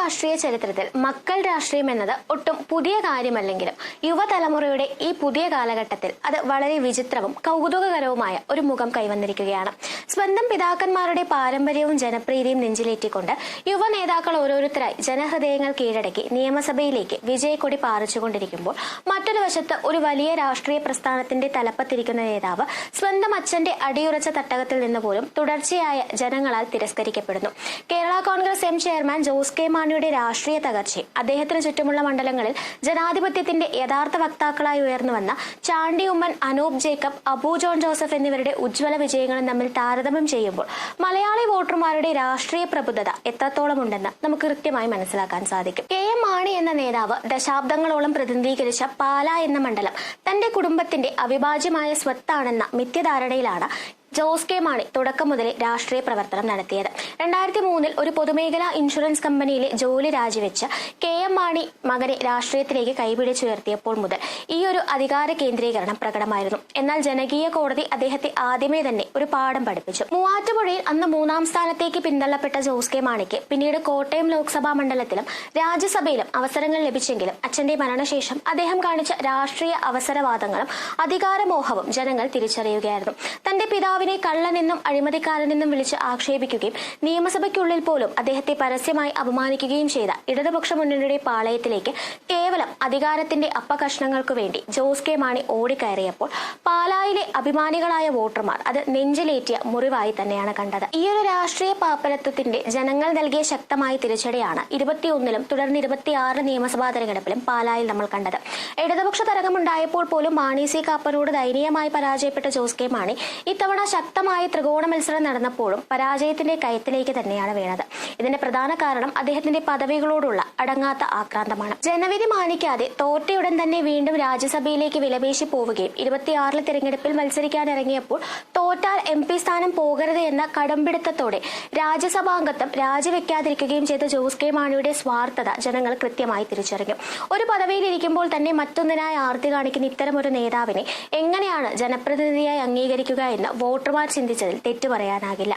രാഷ്ട്രീയ ചരിത്രത്തിൽ മക്കൾ രാഷ്ട്രീയം എന്നത് ഒട്ടും പുതിയ കാര്യമല്ലെങ്കിലും യുവതലമുറയുടെ ഈ പുതിയ കാലഘട്ടത്തിൽ അത് വളരെ വിചിത്രവും കൗതുകകരവുമായ ഒരു മുഖം കൈവന്നിരിക്കുകയാണ്. സ്വന്തം പിതാക്കന്മാരുടെ പാരമ്പര്യവും ജനപ്രീതിയും നെഞ്ചിലേറ്റിക്കൊണ്ട് യുവ നേതാക്കൾ ഓരോരുത്തരായി ജനഹൃദയങ്ങൾ കീഴടക്കി നിയമസഭയിലേക്ക് വിജയക്കൊടി പാറിച്ചുകൊണ്ടിരിക്കുമ്പോൾ മറ്റൊരു വശത്ത് ഒരു വലിയ രാഷ്ട്രീയ പ്രസ്ഥാനത്തിന്റെ തലപ്പത്തിരിക്കുന്ന നേതാവ് സ്വന്തം അച്ഛന്റെ അടിയുറച്ച തട്ടകത്തിൽ നിന്ന് പോലും തുടർച്ചയായ ജനങ്ങളാൽ തിരസ്കരിക്കപ്പെടുന്നു. Kerala Congress M chairman Jose K മാണിയുടെ രാഷ്ട്രീയ തകർച്ചയും അദ്ദേഹത്തിന് ചുറ്റുമുള്ള മണ്ഡലങ്ങളിൽ ജനാധിപത്യത്തിന്റെ യഥാർത്ഥ വക്താക്കളായി ഉയർന്നുവന്ന Chandy Oommen, Anoop Jacob, Abu John Joseph എന്നിവരുടെ ഉജ്ജ്വല വിജയങ്ങളും തമ്മിൽ താരതമ്യം ചെയ്യുമ്പോൾ മലയാളി വോട്ടർമാരുടെ രാഷ്ട്രീയ പ്രബുദ്ധത എത്രത്തോളം ഉണ്ടെന്ന് നമുക്ക് കൃത്യമായി മനസ്സിലാക്കാൻ സാധിക്കും. കെ എം മാണി എന്ന നേതാവ് ദശാബ്ദങ്ങളോളം പ്രതിനിധീകരിച്ച പാലാ എന്ന മണ്ഡലം തന്റെ കുടുംബത്തിന്റെ അവിഭാജ്യമായ സ്വത്താണെന്ന മിഥ്യധാരണയിലാണ് ജോസ് കെ മാണി തുടക്കം മുതലേ രാഷ്ട്രീയ പ്രവർത്തനം നടത്തിയത്. 2003 ഒരു പൊതുമേഖലാ ഇൻഷുറൻസ് കമ്പനിയിലെ ജോലി രാജിവെച്ച് കെ എം മാണി മകനെ രാഷ്ട്രീയത്തിലേക്ക് കൈപിടിച്ചുയർത്തിയപ്പോൾ മുതൽ ഈ ഒരു അധികാര കേന്ദ്രീകരണം പ്രകടമായിരുന്നു. എന്നാൽ ജനകീയ കോടതി അദ്ദേഹത്തെ ആദ്യമേ തന്നെ ഒരു പാഠം പഠിപ്പിച്ചു. മൂവാറ്റുപുഴയിൽ അന്ന് 3ാം സ്ഥാനത്തേക്ക് പിന്തള്ളപ്പെട്ട ജോസ് കെ മാണിക്ക് പിന്നീട് കോട്ടയം ലോക്സഭാ മണ്ഡലത്തിലും രാജ്യസഭയിലും അവസരങ്ങൾ ലഭിച്ചെങ്കിലും അച്ഛന്റെ മരണശേഷം അദ്ദേഹം കാണിച്ച രാഷ്ട്രീയ അവസരവാദങ്ങളും അധികാരമോഹവും ജനങ്ങൾ തിരിച്ചറിയുകയായിരുന്നു. തന്റെ പിതാവിനെ കള്ളനെന്നും അഴിമതിക്കാരനെന്നും വിളിച്ച് ആക്ഷേപിക്കുകയും നിയമസഭയ്ക്കുള്ളിൽ പോലും അദ്ദേഹത്തെ പരസ്യമായി അപമാനിക്കുകയും ചെയ്ത ഇടതുപക്ഷ മുന്നണിയുടെ പാളയത്തിലേക്ക് കേവലം അധികാരത്തിന്റെ അപ്പകഷ്ണങ്ങൾക്കു വേണ്ടി ജോസ് കെ മാണി ഓടിക്കയറിയപ്പോൾ പാലായിലെ അഭിമാനികളായ വോട്ടർമാർ അത് നെഞ്ചിലേറ്റിയ മുറിവായി തന്നെയാണ് കണ്ടത്. ഈ ഒരു രാഷ്ട്രീയ പാപ്പരത്വത്തിന്റെ ജനങ്ങൾ നൽകിയ ശക്തമായ തിരിച്ചടിയാണ് 21 തുടർന്ന് 26 നിയമസഭാ തെരഞ്ഞെടുപ്പിലും പാലായിൽ നമ്മൾ കണ്ടത്. ഇടതുപക്ഷ തരംഗമുണ്ടായപ്പോൾ പോലും മാണി സി കാപ്പനോട് ദയനീയമായി പരാജയപ്പെട്ട ജോസ് കെ മാണി ഇത്തവണ ശക്തമായ ത്രികോണ മത്സരം നടന്നപ്പോഴും പരാജയത്തിന്റെ കയത്തിലേക്ക് തന്നെയാണ് വീണത്. ഇതിന്റെ പ്രധാന കാരണം അദ്ദേഹത്തിന്റെ പദവികളോടുള്ള അടങ്ങാത്ത ആക്രാന്തമാണ്. ജനവിധി മാനിക്കാതെ തോറ്റയുടൻ തന്നെ വീണ്ടും രാജ്യസഭയിലേക്ക് വിലപേശി പോവുകയും 26 തിരഞ്ഞെടുപ്പിൽ മത്സരിക്കാനിറങ്ങിയപ്പോൾ തോറ്റാൽ MP സ്ഥാനം പോകരുത് എന്ന കടമ്പിടുത്തത്തോടെ രാജ്യസഭാംഗത്വം രാജിവെക്കാതിരിക്കുകയും ചെയ്ത ജോസ് കെ മാണിയുടെ സ്വാർത്ഥത ജനങ്ങൾ കൃത്യമായി തിരിച്ചറിഞ്ഞു. ഒരു പദവിയിലിരിക്കുമ്പോൾ തന്നെ മറ്റൊന്നിനായി ആർത്തി കാണിക്കുന്ന ഇത്തരം ഒരു നേതാവിനെ എങ്ങനെയാണ് ജനപ്രതിനിധിയായി അംഗീകരിക്കുക എന്ന് വോട്ടർമാർ ചിന്തിച്ചതിൽ തെറ്റു പറയാനാകില്ല.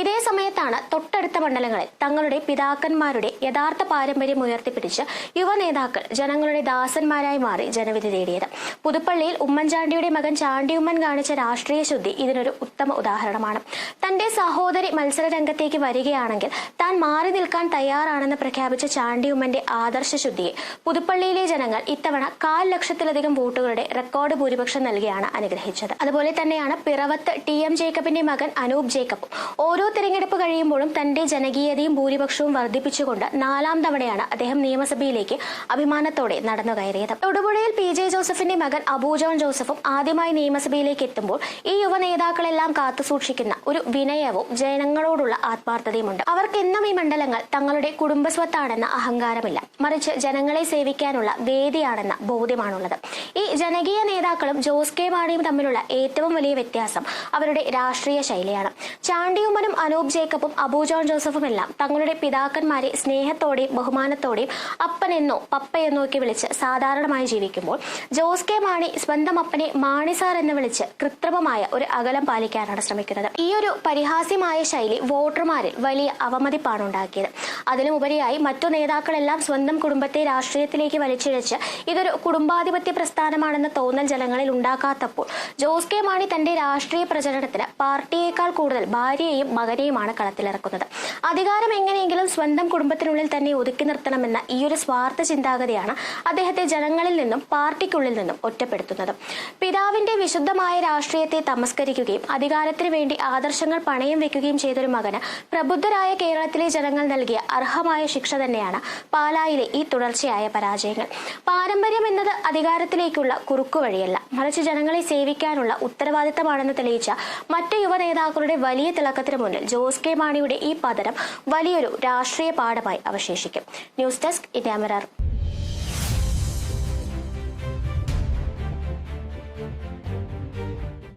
ഇതേ സമയത്താണ് തൊട്ടടുത്ത മണ്ഡലങ്ങളിൽ തങ്ങളുടെ പിതാക്കന്മാരുടെ യഥാർത്ഥ പാരമ്പര്യം ഉയർത്തിപ്പിടിച്ച് യുവ നേതാക്കൾ ജനങ്ങളുടെ ദാസന്മാരായി മാറി ജനവിധി തേടിയത്. പുതുപ്പള്ളിയിൽ ഉമ്മൻചാണ്ടിയുടെ മകൻ ചാണ്ടി ഉമ്മൻ കാണിച്ച രാഷ്ട്രീയ ശുദ്ധി ഇതിനൊരു ഉത്തമ ഉദാഹരണമാണ്. തന്റെ സഹോദരി മത്സര രംഗത്തേക്ക് വരികയാണെങ്കിൽ താൻ മാറി നിൽക്കാൻ തയ്യാറാണെന്ന് പ്രഖ്യാപിച്ച ചാണ്ടി ഉമ്മന്റെ ആദർശ ശുദ്ധിയെ പുതുപ്പള്ളിയിലെ ജനങ്ങൾ ഇത്തവണ 1,00,000-ലധികം വോട്ടുകളുടെ റെക്കോർഡ് ഭൂരിപക്ഷം നൽകിയാണ് അനുഗ്രഹിച്ചത്. അതുപോലെ തന്നെയാണ് പിറവത്ത് TM ജേക്കബിന്റെ മകൻ അനൂപ് ജേക്കബും ഓരോ തിരഞ്ഞെടുപ്പ് കഴിയുമ്പോഴും തന്റെ ജനകീയതയും ഭൂരിപക്ഷവും വർദ്ധിപ്പിച്ചുകൊണ്ട് 4ാം തവണയാണ് അദ്ദേഹം നിയമസഭയിലേക്ക് അഭിമാനത്തോടെ നടന്നു കയറിയത്. തൊടുപുഴയിൽ PJ ജോസഫിന്റെ മകൻ അബു ജോൺ ജോസഫും ആദ്യമായി നിയമസഭയിലേക്ക് എത്തുമ്പോൾ ഈ യുവ നേതാക്കളെല്ലാം കാത്തുസൂക്ഷിക്കുന്ന ഒരു വിനയവും ജനങ്ങളോടുള്ള ആത്മാർത്ഥതയുമുണ്ട്. അവർക്ക് എന്നും ഈ മണ്ഡലങ്ങൾ തങ്ങളുടെ കുടുംബസ്വത്താണെന്ന അഹങ്കാരമില്ല, മറിച്ച് ജനങ്ങളെ സേവിക്കാനുള്ള വേദിയാണെന്ന ബോധ്യമാണുള്ളത്. ഈ ജനകീയ നേതാക്കളും ജോസ് കെ മാണിയും തമ്മിലുള്ള ഏറ്റവും വലിയ വ്യത്യാസം അവരുടെ രാഷ്ട്രീയ ശൈലിയാണ്. ചാണ്ടിയുമ്മനും അനൂപ് ജേക്കബും അബു ജോൺ ജോസഫും എല്ലാം തങ്ങളുടെ പിതാക്കന്മാരെ സ്നേഹത്തോടെയും ബഹുമാനത്തോടെയും അപ്പനെന്നോ പപ്പയെന്നോ ഒക്കെ വിളിച്ച് സാധാരണമായി ജീവിക്കുമ്പോൾ ജോസ് കെ മാണി സ്വന്തം അപ്പനെ മാണി സാർ എന്ന് വിളിച്ച് കൃത്രിമമായ ഒരു അകലം പാലിക്കാനാണ് ശ്രമിക്കുന്നത്. ഈ ഒരു പരിഹാസ്യമായ ശൈലി വോട്ടർമാരിൽ വലിയ അവമതിപ്പാണ് ഉണ്ടാക്കിയത്. അതിലും ഉപരിയായി മറ്റു നേതാക്കളെല്ലാം സ്വന്തം കുടുംബത്തെ രാഷ്ട്രീയത്തിലേക്ക് വലിച്ചിഴച്ച് ഇതൊരു കുടുംബാധിപത്യ പ്രസ്ഥാനമാണെന്ന തോന്നൽ ജനങ്ങളിൽ ഉണ്ടാക്കാത്തപ്പോൾ ജോസ് കെ മാണി തന്റെ രാഷ്ട്രീയ പ്രചരണത്തിന് പാർട്ടിയേക്കാൾ കൂടുതൽ ഭാര്യയെയും മകനെയുമാണ് കളത്തിലിറക്കുന്നത്. അധികാരം എങ്ങനെയെങ്കിലും സ്വന്തം കുടുംബത്തിനുള്ളിൽ തന്നെ ഒതുക്കി നിർത്തണമെന്ന ഈ ഒരു സ്വാർത്ഥ ചിന്താഗതിയാണ് അദ്ദേഹത്തെ ജനങ്ങളിൽ നിന്നും പാർട്ടിക്കുള്ളിൽ നിന്നും ഒറ്റപ്പെടുത്തുന്നത്. പിതാവിന്റെ വിശുദ്ധമായ രാഷ്ട്രീയത്തെ തമസ്കരിക്കുകയും അധികാരത്തിന് വേണ്ടി ആദർശങ്ങൾ പണയം വെക്കുകയും ചെയ്തൊരു മകന് പ്രബുദ്ധരായ കേരളത്തിലെ ജനങ്ങൾ നൽകിയ അർഹമായ ശിക്ഷ തന്നെയാണ് പാലായിലെ ഈ തുടർച്ചയായ പരാജയങ്ങൾ. പാരമ്പര്യം എന്നത് അധികാരത്തിലേക്കുള്ള കുറുക്കുവഴിയല്ല, മറിച്ച് ജനങ്ങളെ സേവിക്കാനുള്ള ഉത്തരവാദിത്തമാണെന്ന് തെളിയിച്ച മറ്റു യുവ നേതാക്കളുടെ വലിയ തിളക്കത്തിന് മുന്നിൽ ജോസ് കെ മാണിയുടെ ഈ പതനം വലിയൊരു രാഷ്ട്രീയ പാഠമായി അവശേഷിക്കും. News desk India mirror.